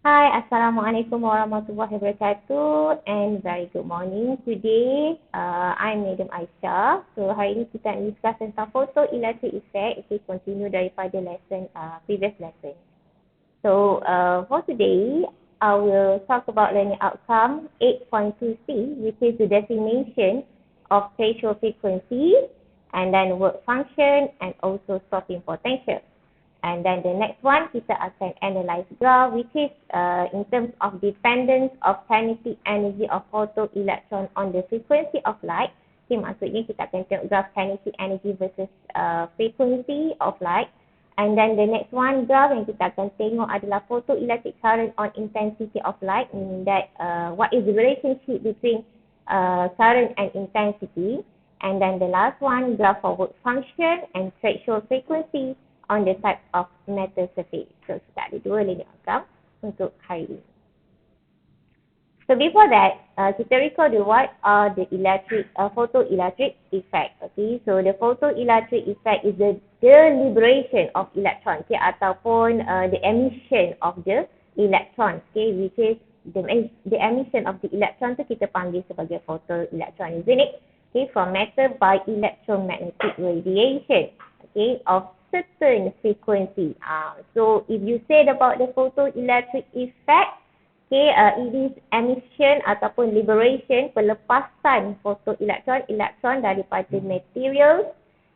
Hi, Assalamualaikum warahmatullahi wabarakatuh and very good morning. Today, I'm Madam Aisyah. So, hari ini kita akan discuss tentang photoelectric effect. Kita continue daripada previous lesson. So, for today, I will talk about learning outcome 8.2c, which is the definition of threshold frequency, and then work function, and also stopping potential. And then the next one, kita akan analyze graph, which is in terms of dependence of kinetic energy of photoelectron on the frequency of light. Okay, maksudnya kita akan tengok graph kinetic energy versus frequency of light. And then the next one, graph yang kita akan tengok adalah photoelectric current on intensity of light, meaning that what is the relationship between current and intensity. And then the last one, graph for work function and threshold frequency on the type of metal surface. So, kita ada dua learning outcome untuk hari ini. So, before that, kita recall what are the photoelectric effect. Okay, so the photoelectric effect is the liberation of electron, okay, ataupun the emission of the electron, okay, which is the emission of the electron tu kita panggil sebagai photoelectron, isn't it? Okay, from matter by electromagnetic radiation, okay, of certain frequency. So if you said about the photoelectric effect, okay, it is emission ataupun liberation, pelepasan elektron daripada materials,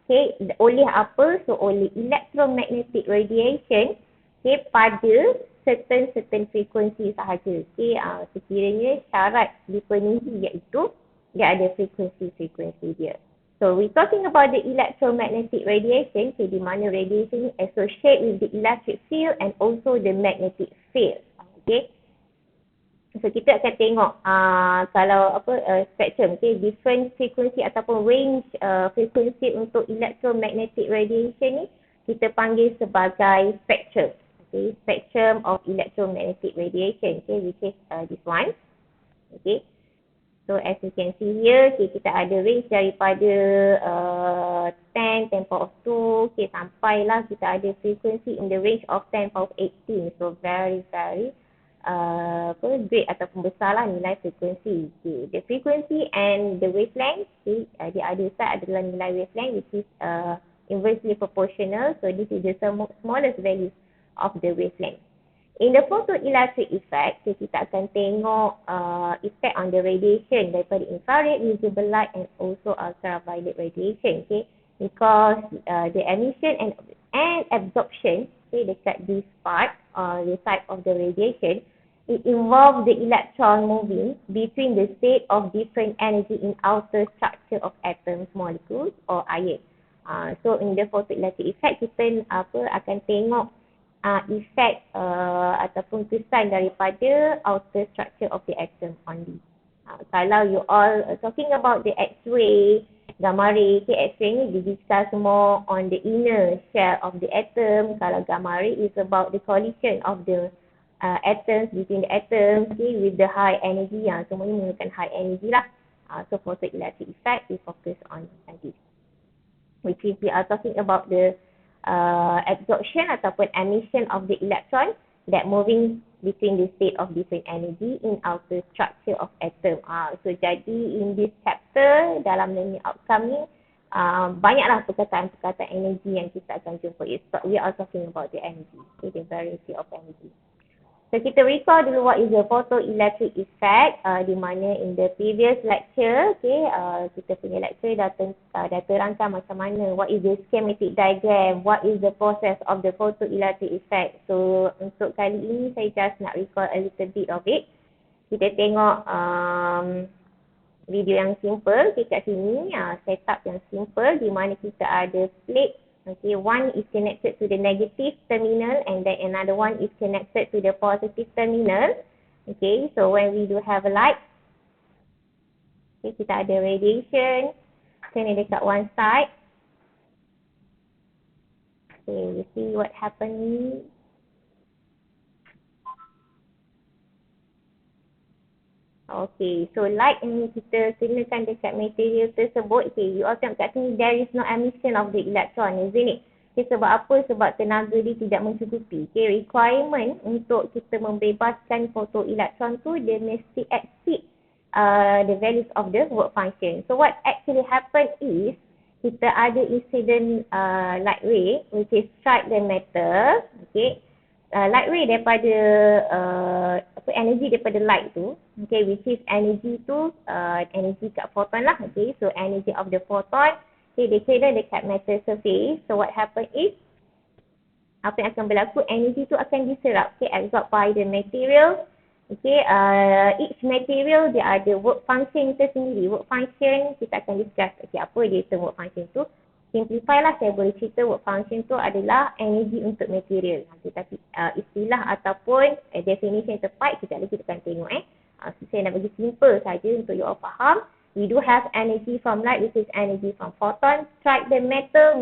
okay, oleh apa? So oleh electromagnetic radiation, okay, pada certain frequency sahaja. Okay, sekiranya syarat dipenuhi iaitu dia ada frequency dia. So, we're talking about the electromagnetic radiation, okay, di mana radiation associate with the electric field and also the magnetic field. Okay. So, kita akan tengok kalau spectrum, okay, different frequency ataupun range frequency untuk electromagnetic radiation ni kita panggil sebagai spectrum. Okay, spectrum of electromagnetic radiation, okay, which is this one. Okay. So, as you can see here, okay, kita ada range daripada 10 power of 2, okay, sampailah kita ada frequency in the range of 10 power of 18. So, very great ataupun besarlah nilai frequency. Okay. The frequency and the wavelength, okay, the other side adalah nilai wavelength, which is inversely proportional. So, this is the smallest value of the wavelength. In the photoelectric effect, kita akan tengok effect on the radiation daripada infrared, visible light and also ultraviolet radiation. Okay, because the emission and absorption, okay, dekat this part, the type of the radiation, it involves the electron moving between the state of different energy in outer structure of atoms, molecules or ion. So in the photoelectric effect, kita akan tengok effect ataupun kesan daripada outer structure of the atom only. Kalau you all talking about the X-ray, gamma ray, okay, X-ray ni we discuss more on the inner shell of the atom. Kalau gamma ray is about the collision of the atoms between the atoms, okay, with the high energy. Semuanya menggunakan high energy lah. So photoelectric effect we focus on this, which is we are talking about the absorption ataupun emission of the electron that moving between the state of different energy in outer structure of atom. So jadi in this chapter dalam learning outcome ni banyaklah perkataan-perkataan energi yang kita akan jumpa. We are talking about the energy, okay, the variety of energy. So kita recall dulu what is the photoelectric effect, di mana in the previous lecture, okay, kita punya lecture dah terangkan macam mana, what is the schematic diagram, what is the process of the photoelectric effect. So untuk kali ini saya just nak recall a little bit of it. Kita tengok video yang simple, okay, kat sini, setup yang simple di mana kita ada plate. Okay, one is connected to the negative terminal and then another one is connected to the positive terminal. Okay, so when we do have a light, okay, kita ada radiation, kena dekat one side. Okay, you see what happened. Okay, so light yang kita kenakan dekat material tersebut, okay, you all tengok kat sini, there is no emission of the electron, isn't it? Okay, sebab apa? Sebab tenaga dia tidak mencukupi. Okay, requirement untuk kita membebaskan photoelektron tu dia mesti exceed the values of the work function. So what actually happen is kita ada incident light ray which is strike the metal. Okay, light ray daripada energy daripada light tu, okay, which is energy tu energy kat photon lah. Okay, so energy of the photon, okay, dia kena dekat metal surface. So what happen is apa yang akan berlaku, energy tu akan diserap, okay, absorbed by the material. Okay, each material dia ada work function tersendiri. Work function kita akan discuss. Okay, apa dia term work function tu? Simplify lah, saya boleh cerita work function tu adalah energy untuk material. Tapi istilah ataupun definition yang tepat kita akan tengok. So, saya nak bagi simple saja untuk you all faham. We do have energy from light, which is energy from photon. Strike the metal,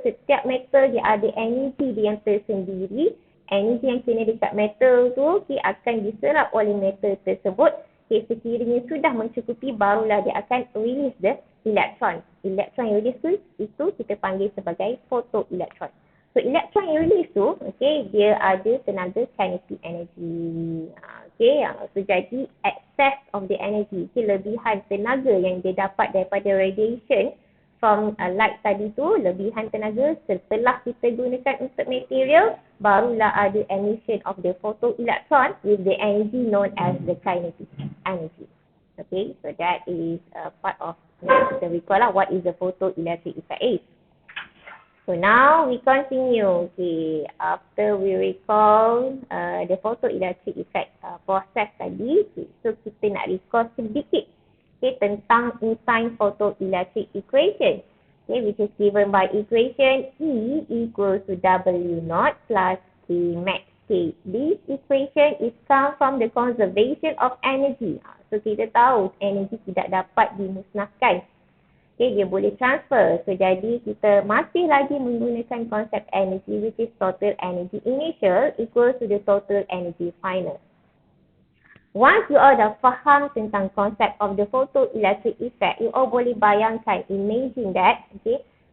setiap metal dia ada energy dia yang tersendiri. Energi yang kena dekat metal tu akan diserap oleh metal tersebut. Sekiranya sudah mencukupi, barulah dia akan release the electron. Electron yang release tu, itu kita panggil sebagai photoelektron. So electron yang release tu, dia ada tenaga kinetic energy. So jadi excess of the energy, lebihan tenaga yang dia dapat daripada radiation from light tadi tu, lebihan tenaga setelah kita gunakan untuk material, barulah ada emission of the photoelectron with the energy known as the kinetic energy. Okay, so that is part of kita recall lah what is the photoelectric effect is. So now we continue. Okay, after we recall the photoelectric effect process tadi, so kita nak recall sedikit tentang Einstein photoelectric equation, which is given by equation E equals to W naught plus K max K. This equation is come from the conservation of energy. So kita tahu energi tidak dapat dimusnahkan. Dia boleh transfer. So jadi kita masih lagi menggunakan konsep energy, which is total energy initial equals to the total energy final. Once you all dah faham tentang konsep of the photoelectric effect, you all boleh bayangkan, imagine that,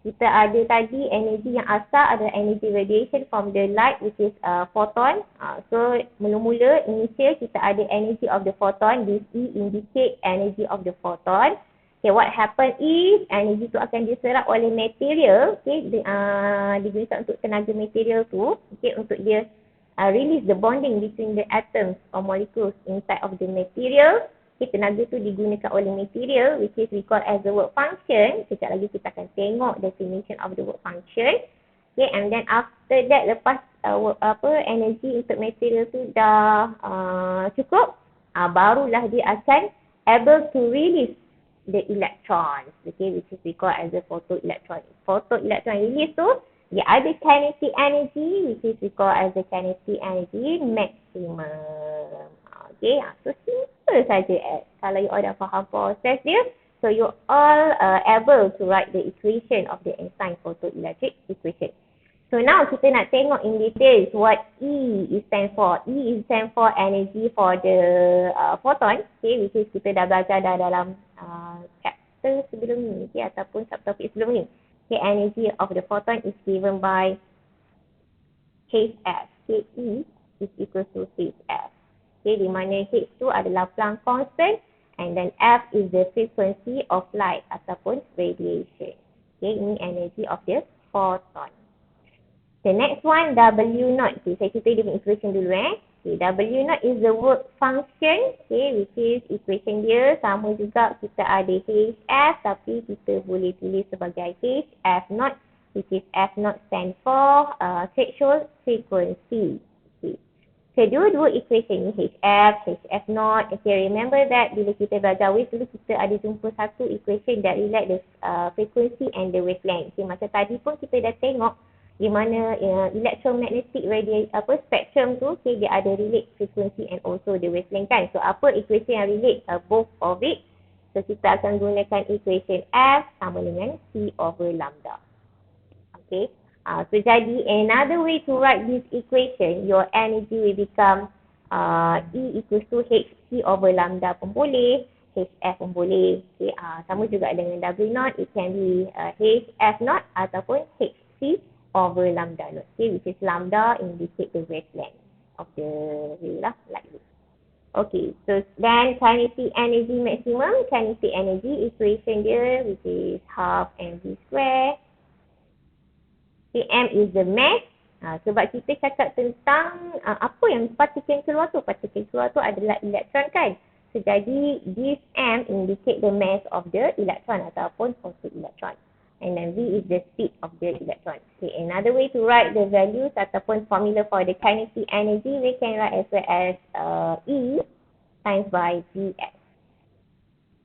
kita ada tadi energi yang asal adalah energy radiation from the light, which is photon. So mula-mula initial kita ada energy of the photon. This E indicate energy of the photon. What happen is energy tu akan diserap oleh material, digunakan untuk tenaga material tu, untuk dia release the bonding between the atoms or molecules inside of the material. Tenaga tu digunakan oleh material, which is we call as the work function. Sekejap lagi kita akan tengok definition of the work function. And then after that, lepas energy untuk material tu dah cukup, barulah dia akan able to release the electrons, which is we call as the photoelectron. Photoelectron release tu dia ada kinetic energy, which is we call as the kinetic energy maximum. So simple saja. Kalau you all dah faham proses dia, so you all able to write the equation of the Einstein photoelectric equation. So now kita nak tengok in details what E is stand for. E is stand for energy for the photon, which is kita dah belajar dah dalam chapter sebelum ni, ataupun subtopik sebelum ni. Energy of the photon is given by Hf. E is equal to Hf. Di mana H tu adalah Planck constant and then F is the frequency of light ataupun radiation. Ini energy of the photon. The next one, W naught. Saya cerita dia punya equation dulu. W naught is the work function, which is equation dia sama juga, kita ada Hf tapi kita boleh tulis sebagai Hf naught, which is F naught stand for threshold frequency. Kedua-dua equation ni Hf naught. Remember that bila kita belajar wave dulu kita ada jumpa satu equation that relate the frequency and the wavelength. Masa tadi pun kita dah tengok di mana electromagnetic spectrum tu, dia ada relate frequency and also the wavelength kan. So apa equation yang relate both of it? So kita akan gunakan equation F sama dengan C over lambda. So jadi another way to write this equation, your energy will become E equals to Hc over lambda pun boleh, Hf pun boleh. Sama juga dengan W naught, it can be Hf naught ataupun Hc over lambda naught. Okay, which is lambda indicate the wavelength of the ray lah, light ray. Okay, so then kinetic energy maximum, kinetic energy equation dia which is half mv square. Km is the mass. Sebab kita cakap tentang apa yang partikel keluar tu. Partikel keluar tu adalah elektron kan. So, jadi this m indicate the mass of the electron ataupun photoelectron. And then V is the speed of the electron. Okay, another way to write the values ataupun formula for the kinetic energy, we can write as well as E times by Vs.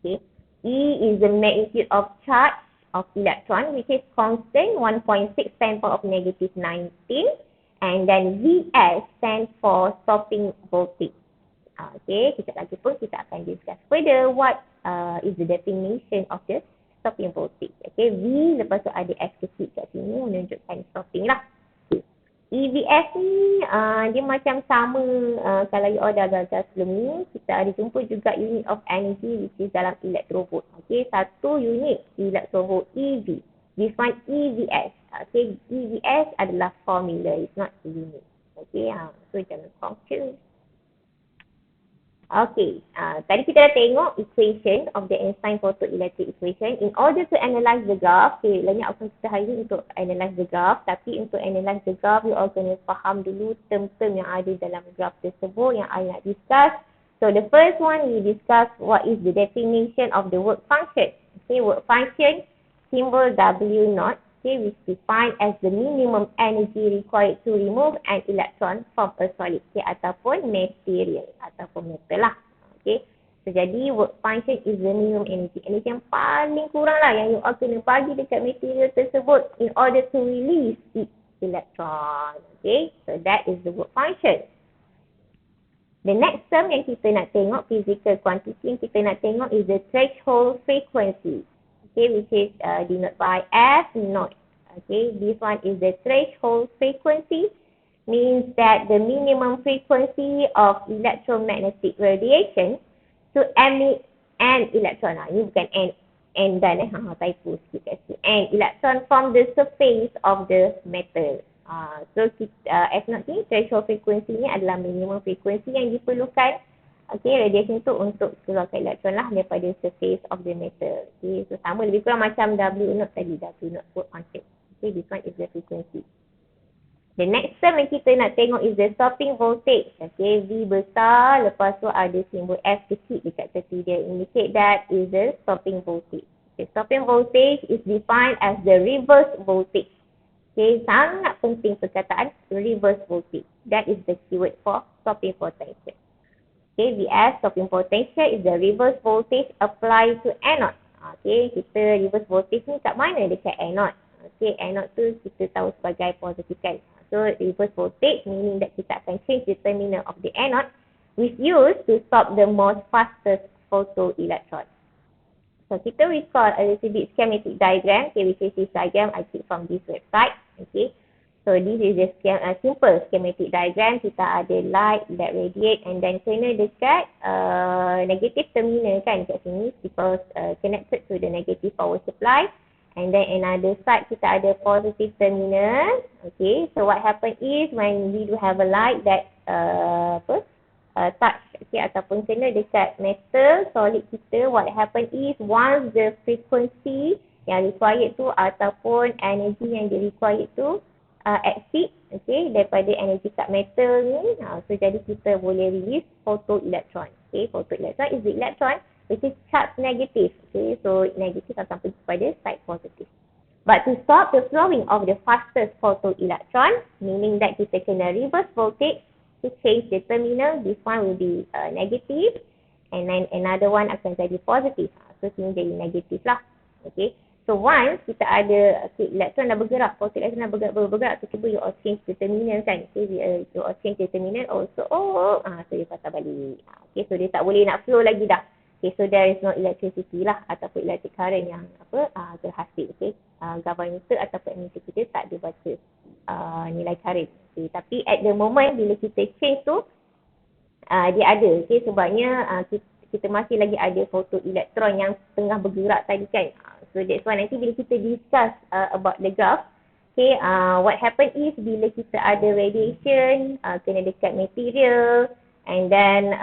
Okay, E is the magnitude of charge of electron which is constant 1.6 10 power of negative 19, and then Vs stands for stopping voltage. Okay, kejap lagi pun kita akan discuss further what is the definition of the stopping voltage. Okay, V lepas tu ada S kecil kat sini menunjukkan stopping lah. EVS ni dia macam sama kalau you all dah belajar sebelum ni, kita ada jumpa juga unit of energy which is dalam electrovolt. Okay, satu unit electrovolt EV. This one EVS. Okay, EVS adalah formula, it's not unit. Okay, so jangan confuse. Okay, tadi kita dah tengok equation of the Einstein photoelectric equation. In order to analyze the graph, okay, banyak option kita hari ni untuk analyze the graph. Tapi untuk analyze the graph, you all kena faham dulu term-term yang ada dalam graph tersebut yang I nak discuss. So, the first one, we discuss what is the definition of the work function. Okay, work function, symbol W naught, okay, which defined as the minimum energy required to remove an electron from a solid, okay, ataupun material, ataupun metal lah. Okay, so jadi work function is the minimum energy. Energy yang paling kurang lah yang you all kena bagi dekat material tersebut in order to release its electron. Okay, so that is the work function. The next term yang kita nak tengok, physical quantity yang kita nak tengok is the threshold frequency. Okay, which is denoted by F naught. Okay, this one is the threshold frequency, means that the minimum frequency of electromagnetic radiation to emit an electron. Ini bukan n dan typo sikit kat situ. An electron from the surface of the metal. So F naught ni, threshold frequency ni adalah minimum frequency yang diperlukan. Okay, radiation tu untuk keluarkan elektron lah daripada surface of the metal. Okay, so sama lebih kurang macam W naught tadi, W naught work function. Okay, this one is the frequency. The next term yang kita nak tengok is the stopping voltage. Okay, V besar, lepas tu ada simbol F kecil dekat tepi dia. Indicate that is the stopping voltage. Okay, stopping voltage is defined as the reverse voltage. Okay, sangat penting perkataan reverse voltage. That is the keyword for stopping potential. Okay, Vs, stopping potential is the reverse voltage applied to anode. Okay, kita reverse voltage ni kat mana? Dekat anode. Okay, anode tu kita tahu sebagai positif kan. So, reverse voltage meaning that kita akan change the terminal of the anode which used to stop the most fastest photoelectron. So, kita recall a little bit schematic diagram. Okay, which is this diagram I took from this website. Okay. So, this is the simple schematic diagram. Kita ada light that radiate and then kena dekat negative terminal kan kat sini because connected to the negative power supply. And then another side kita ada positive terminal. Okay, so what happen is when we do have a light that touch, okay, ataupun kena dekat metal solid kita, what happen is once the frequency yang required tu ataupun energy yang di required tu exceed, okay, daripada energy kat metal ni, so jadi kita boleh release photoelectron. Okay, photoelectron is the electron which is charged negative. Okay, so negative akan pergi kepada side positive. But to stop the flowing of the fastest photoelectron, meaning that kita kena reverse voltage to change the terminal. This one will be negative and then another one akan jadi positive. So sini jadi negative lah. Okay. So once kita ada elektron dah bergerak, photoelectron dah bergerak, so cuba you all change the terminal kan. Okay, you all change the terminal also. So dia patah balik. Okay, so dia tak boleh nak flow lagi dah. Okay, so there is no electricity lah ataupun electric current yang terhasil. Okay, galvanometer ataupun ammeter kita tak ada baca nilai current. Okay, tapi at the moment bila kita change tu dia ada. Okay, sebabnya kita masih lagi ada photoelectron yang tengah bergerak tadi kan. So that's why nanti bila kita discuss about the graph, Okay, what happen is bila kita ada radiation kena dekat material, and then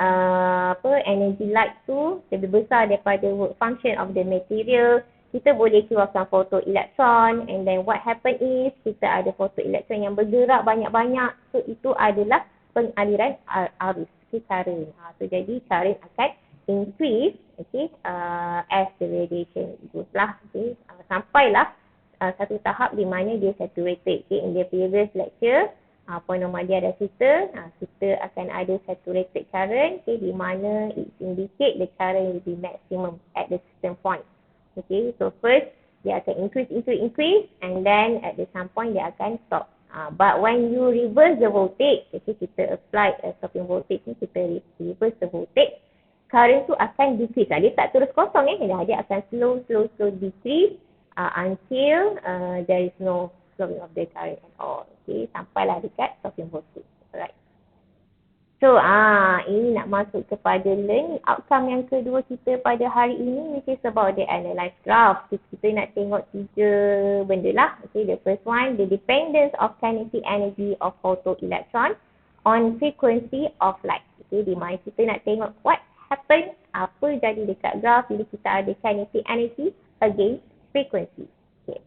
energy light tu lebih besar daripada work function of the material, kita boleh keluarkan photoelektron, and then what happen is kita ada photoelektron yang bergerak banyak-banyak, so itu adalah pengaliran arus, current. So jadi current akan increase, as the radiation goes lah, sampailah satu tahap di mana dia saturated. In the previous lecture, point nombor dia ada kita akan ada saturated current, di mana it indicate the current will be maximum at the certain point. So first dia akan increase, and then at the some point dia akan stop. But when you reverse the voltage, kita apply a stopping voltage ni, kita reverse the voltage, current tu akan decrease. Dia tak terus kosong, dia akan slow decrease until there is no flowing of the current at all. Sampailah dekat stopping voltage. Alright. So, ini nak masuk kepada learning outcome yang kedua kita pada hari ini, which is about the analyze graph. Kita nak tengok 3 benda lah. The first one, the dependence of kinetic energy of photoelectron on frequency of light. Di mana kita nak tengok what happen, apa jadi dekat graph bila kita ada kinetic energy against frequency.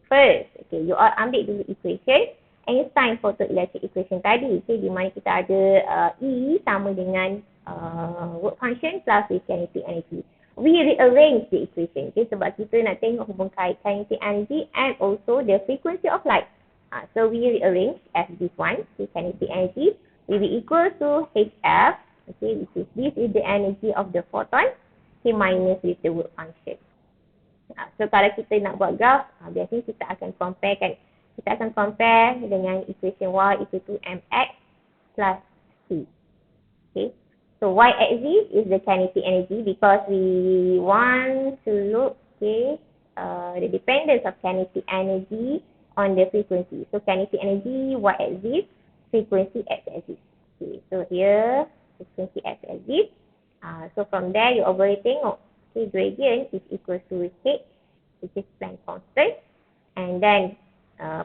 First, you all ambil dulu equation, Einstein photoelectric equation tadi, di mana kita ada E sama dengan work function plus with kinetic energy. We rearrange the equation, sebab kita nak tengok hubungan kait kinetic energy and also the frequency of light. So we rearrange as this one, kinetic energy will be equal to HF, which is this is the energy of the photon, minus with the work function. So kalau kita nak buat graph, biasanya kita akan compare kan. Kita akan compare dengan equation Y equal to mx plus c. So y axis is the kinetic energy because we want to look the dependence of kinetic energy on the frequency. So kinetic energy y axis, frequency x axis. So here frequency x axis. So from there you already tengok gradient is equal to h, which is Planck constant, and then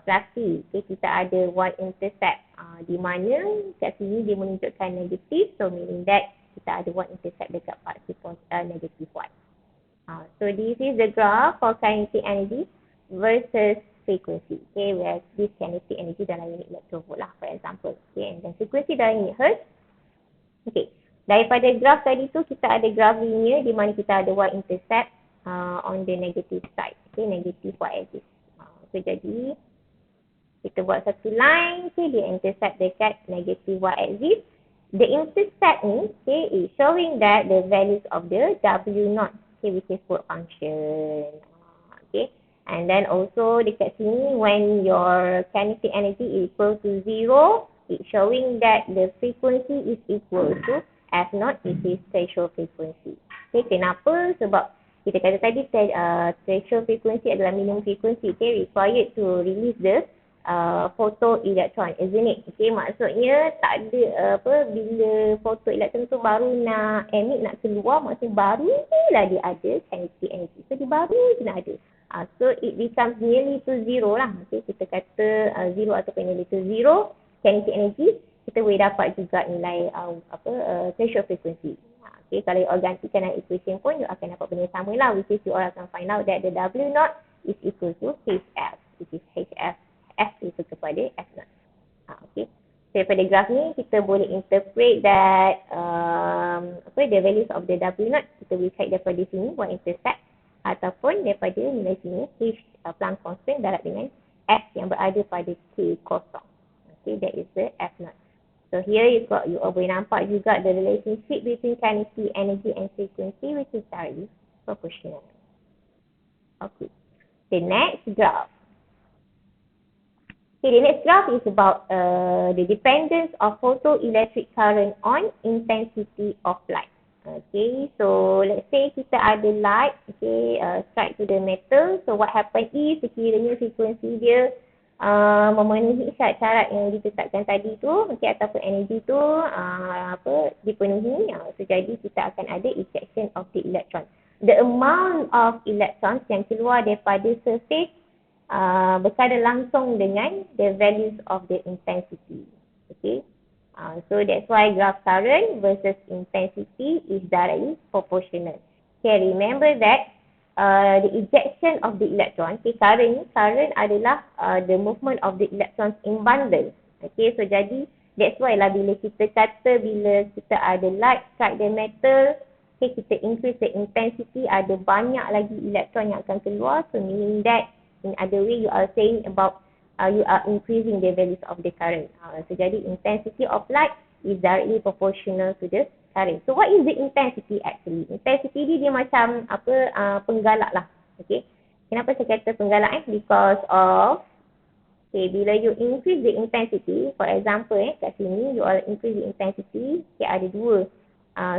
plus c. Kita ada y-intercept di mana kat sini dia menunjukkan negatif, so meaning that kita ada y-intercept dekat part negative 1. So this is the graph for kinetic energy versus frequency. Where this kinetic energy dalam unit electrovolt lah, for example. And then frequency dalam unit hertz. Daripada graf tadi tu kita ada graf linear di mana kita ada y-intercept on the negative side. Negative y-axis. So jadi kita buat satu line, dia intercept dekat negative y-axis. The intercept ni is showing that the values of the W0, which is work function. And then also dekat sini when your kinetic energy is equal to 0, it's showing that the frequency is equal to F0, which is threshold frequency. Kenapa? Sebab kita kata tadi threshold frequency adalah minimum frequency, required to release the photoelectron, isn't it? Maksudnya tak ada bila photoelectron tu baru nak emit, nak keluar, maksudnya baru lah dia ada kinetic energy. So dia baru je nak ada. So it becomes nearly to zero lah. Kita kata zero ataupun nearly to zero kinetic energy, kita boleh dapat juga nilai threshold frequency. Kalau you all gantikan dalam equation pun, you akan dapat benda sama lah, which is you all akan find out that the W0 is equal to HF, which is HF, F equal kepada F0. So daripada graf ni, kita boleh interpret that the values of the W0, kita boleh check daripada sini, y-intercept, ataupun daripada nilai sini, H Planck constant darab dengan F yang berada pada K kosong. That is the F0. So here you boleh nampak juga the relationship between kinetic energy and frequency, which is directly proportional. The next graph. The next graph is about the dependence of photoelectric current on intensity of light. So let's say kita ada light, strike to the metal. So what happen is sekiranya frequency dia memenuhi syarat-syarat yang ditetapkan tadi tu, ataupun energi tu dipenuhi, so jadi kita akan ada ejection of the electron. The amount of electrons yang keluar daripada surface berkaitan langsung dengan the values of the intensity. Okay. So that's why graph current versus intensity is directly proportional. Okay, remember that the ejection of the electron, okay, current adalah the movement of the electrons in bundle. Okay, so jadi that's why lah bila kita kata bila kita ada light strike the metal, okay, kita increase the intensity, ada banyak lagi elektron yang akan keluar. So meaning that in other way you are saying about you are increasing the values of the current. So jadi intensity of light is directly proportional to the current. So what is the intensity actually? Intensity dia macam penggalak lah. Okay. Kenapa saya kata penggalak? Because of bila you increase the intensity, for example kat sini you all increase the intensity, ada dua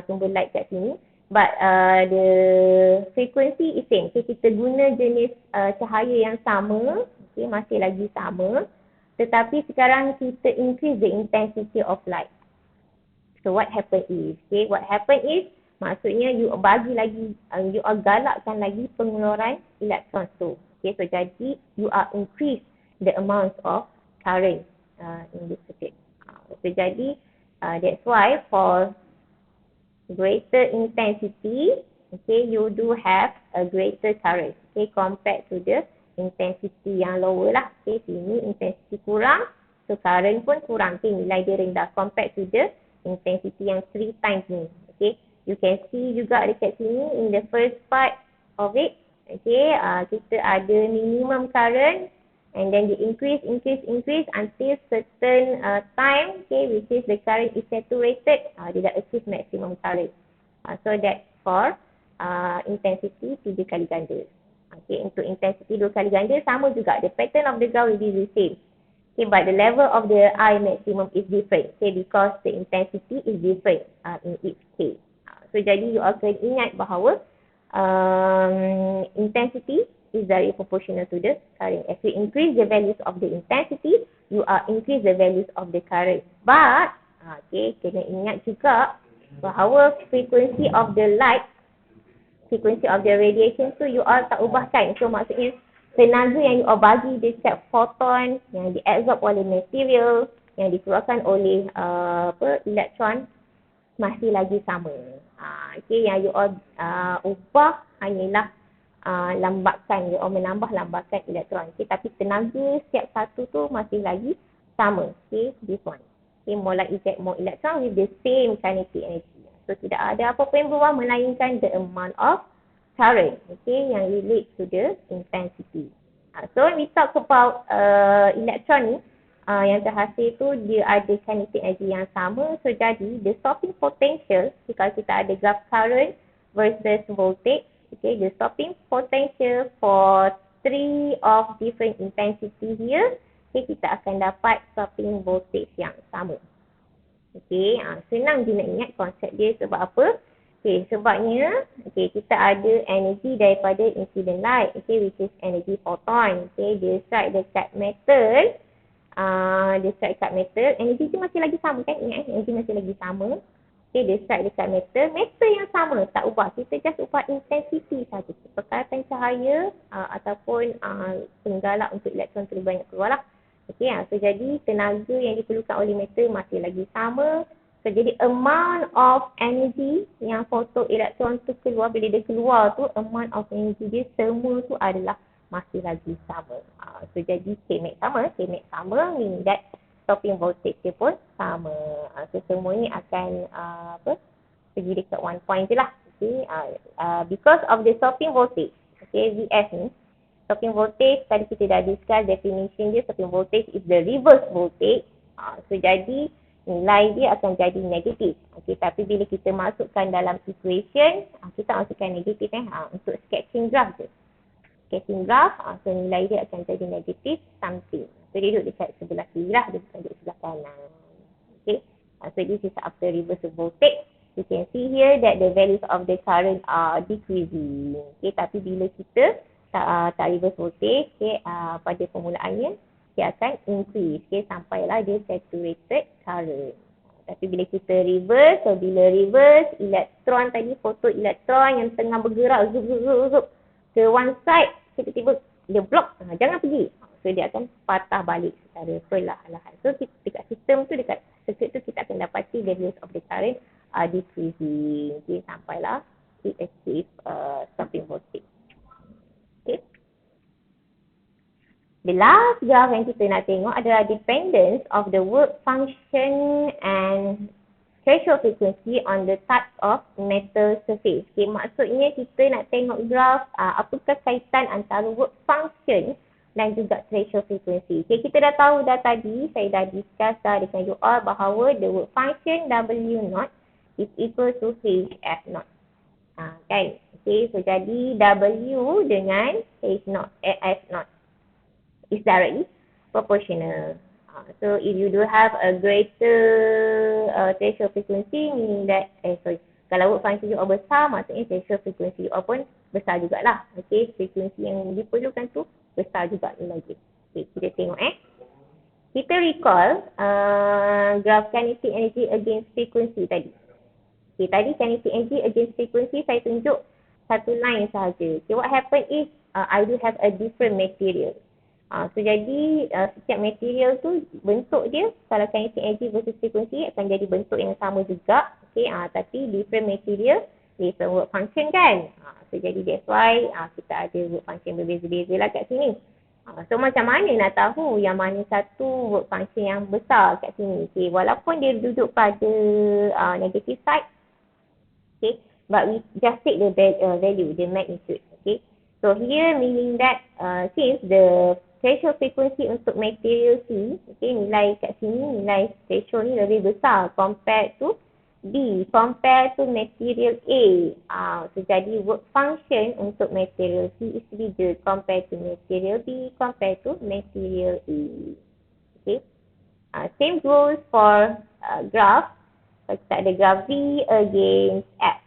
sumber light kat sini, but the frequency is same. Kita guna jenis cahaya yang sama, masih lagi sama, tetapi sekarang kita increase the intensity of light. So what happen is, maksudnya you bagi lagi, you galakkan lagi pengeluaran elektron tu. So jadi you are increase the amount of current in this circuit. So jadi that's why for greater intensity, you do have a greater current, compared to the intensity yang lower lah. Sini intensity kurang, so current pun kurang. Nilai dia rendah compared to the intensity yang 3 times ni. You can see juga dekat sini in the first part of it, kita ada minimum current and then they increase until certain time, which is the current is saturated, dia dah achieve maximum current. So that for intensity 3 kali ganda. Untuk intensity 2 kali ganda sama juga, the pattern of the graph will be the same. But the level of the I maximum is different, because the intensity is different in each case. So jadi you akan ingat bahawa intensity is very proportional to the current. As you increase the values of the intensity, you are increase the values of the current. But, kena ingat juga bahawa frequency of the light, frequency of the radiation tu you all tak ubahkan. So maksudnya tenaga yang you all bagi dekat photon yang diabsorb oleh material, yang dikeluarkan oleh elektron masih lagi sama. Yang you all ubah hanyalah lambatkan, menambah lambatkan elektron. Tapi tenaga setiap satu tu masih lagi sama. This one. More like eject more electron with the same kinetic energy. So tidak ada apa-apa yang berubah melainkan the amount of current, yang relate to the intensity. So when we talk about electron ni, yang terhasil tu dia ada kinetic energy yang sama. So jadi the stopping potential, kalau kita ada graph current versus voltage, the stopping potential for 3 of different intensity here, kita akan dapat stopping voltage yang sama. Senang je nak ingat konsep dia. Sebab apa? Sebabnya kita ada energy daripada incident light, which is energy photon. Dia strike dekat metal, energy tu masih lagi sama kan? Ingat, energy masih lagi sama. Dia strike dekat metal yang sama, tak ubah. Kita just ubah intensity saja. Perkara cahaya ataupun penggalak untuk elektron terlalu banyak keluar lah. So jadi tenaga yang diperlukan oleh metal masih lagi sama. So jadi amount of energy yang fotoelektron tu keluar, bila dia keluar tu, amount of energy dia semua tu adalah masih lagi sama. So jadi Kmax sama, meaning that stopping voltage dia pun sama. So semua ni akan pergi dekat one point je lah. Because of the stopping voltage, VS ni, stopping voltage tadi kita dah discuss definition dia. Stopping voltage is the reverse voltage. So jadi nilai dia akan jadi negatif. Tapi bila kita masukkan dalam equation, kita masukkan negatif untuk sketching graph je. Sketching graph, so nilai dia akan jadi negatif something. So dia duduk dekat sebelah kiri lah, dia bukan duduk sebelah kanan. So this is after reverse voltage. You can see here that the values of the current are decreasing. Tapi bila kita tak reverse voltage, pada permulaannya dia akan increase, sampailah dia saturated current. Tapi bila kita reverse, so bila reverse, fotoelektron yang tengah bergerak zup ke one side, tiba-tiba dia block, jangan pergi. So dia akan patah balik secara perlahan-lahan. So dekat sistem tu, dekat circuit tu kita akan dapati the values of the current decreasing. Okay, sampailah it achieve stopping voltage. Okay. The last graph yang kita nak tengok adalah dependence of the work function and threshold frequency on the type of metal surface. Okay, maksudnya kita nak tengok graph apakah kaitan antara work function dan juga threshold frequency. Okay, kita dah tahu dah tadi, saya dah discuss dengan you all bahawa the work function W0 is equal to HF0. Kan? Okay, so jadi W dengan H0, F0 is directly proportional. So if you do have a greater threshold frequency, meaning that, kalau work function you all besar, maksudnya threshold frequency you all pun besar jugalah. Okay, frekuensi yang diperlukan tu besar juga lagi. Okay, kita tengok Kita recall graph kinetic energy against frequency tadi. Okay, tadi kinetic energy against frequency saya tunjuk satu line sahaja. Okay, what happen is I do have a different material. So jadi setiap material tu bentuk dia, kalau kinetic energy versus frequency akan jadi bentuk yang sama juga. Okay, tapi different material, different work function kan. So jadi that's why kita ada work function berbeza-beza lah kat sini. So macam mana nak tahu yang mana satu work function yang besar kat sini? Okay, walaupun dia duduk pada negative side, okay, but we just take the value, the magnitude. Okay, so here meaning that since the threshold frequency untuk material C, okay, nilai kat sini, nilai threshold ni lebih besar compared to B, compared to material A. So jadi work function untuk material C is bigger compared to material B, compared to material A. Okay. Same goes for graph. Kita ada graph V against F.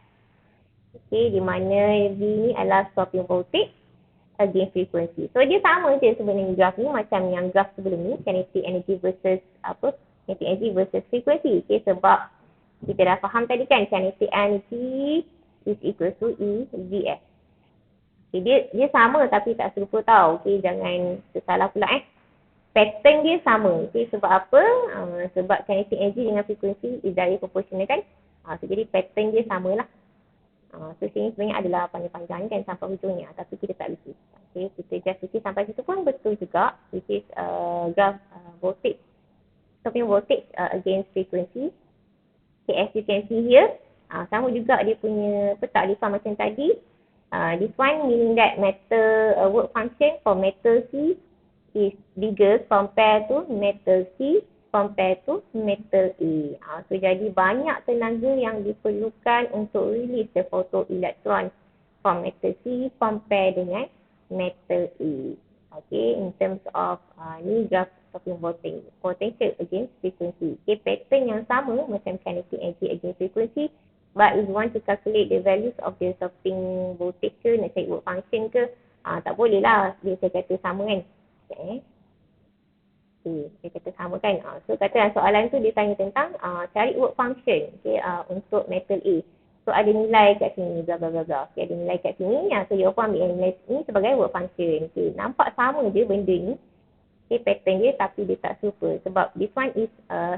Okay, di mana V ni adalah stopping voltage against frequency. So dia sama je sebenarnya graph ni macam yang graph sebelum ni, kinetic energy versus kinetic energy versus frequency. Okay, sebab kita dah faham tadi kan, kinetic energy is equal to E VF. Okay, dia sama tapi tak serupa tau. Okay, jangan tersalah pula pattern dia sama. Okay, sebab apa? Sebab kinetic energy dengan frequency is directly proportional kan. So jadi pattern dia samalah. So sini sebenarnya adalah panjang-panjang kan sampai hujungnya, tapi kita tak lukis. Okay, kita just lukis sampai situ pun betul juga, which is graph voltage, stopping voltage against frequency. Okay, as you can see here, sama juga dia punya petak diagram macam tadi. This one meaning that metal work function for metal C is bigger compared to metal C compared to metal A. So jadi banyak tenaga yang diperlukan untuk release the photoelectron from metal C compare dengan metal A. Okay, in terms of ni graph stopping voltage, potential against frequency. Okay, pattern yang sama macam kinetic energy against frequency, but if you want to calculate the values of the stopping voltage ke, nak cari work function ke, tak boleh lah dia kata sama kan. Okay, dia kata sama kan. So kata soalan tu dia tanya tentang cari work function, okay, untuk metal A. So ada nilai kat sini, bla bla bla bla. Okay, ada nilai kat sini, so you pun ambil nilai ni sebagai work function. Okay, nampak sama je benda ni. Okay, pattern dia tapi dia tak serupa. Sebab this one is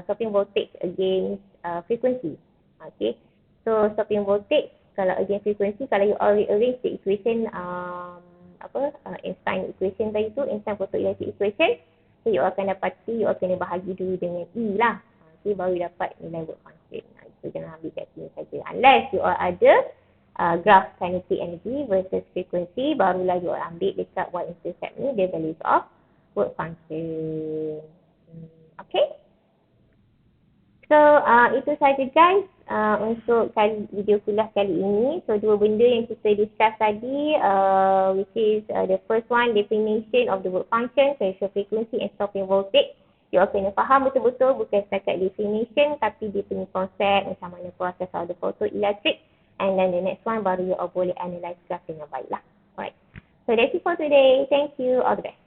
stopping voltage against frequency. Okay, so stopping voltage kalau against frequency, kalau you all rearrange the equation, Einstein equation tadi tu, Einstein photoelectric equation, so you akan dapati, you all kena bahagi dulu dengan E lah. Okay, baru dapat nilai work function. So jangan ambil kat sini saja. Unless you all ada graph kinetic energy versus frequency, barulah you all ambil dekat y-intercept ni the values of work function. Okay. So itu saja guys untuk video kuliah kali ini. So dua benda yang kita discuss tadi, which is the first one, definition of the work function, threshold frequency and stopping voltage. You all kena faham betul-betul, bukan setakat definition, tapi dia punya konsep macam mana proses of the photoelectric. And then the next one baru you all boleh analyse graph dengan baik lah. Alright. So that's it for today. Thank you. All the best.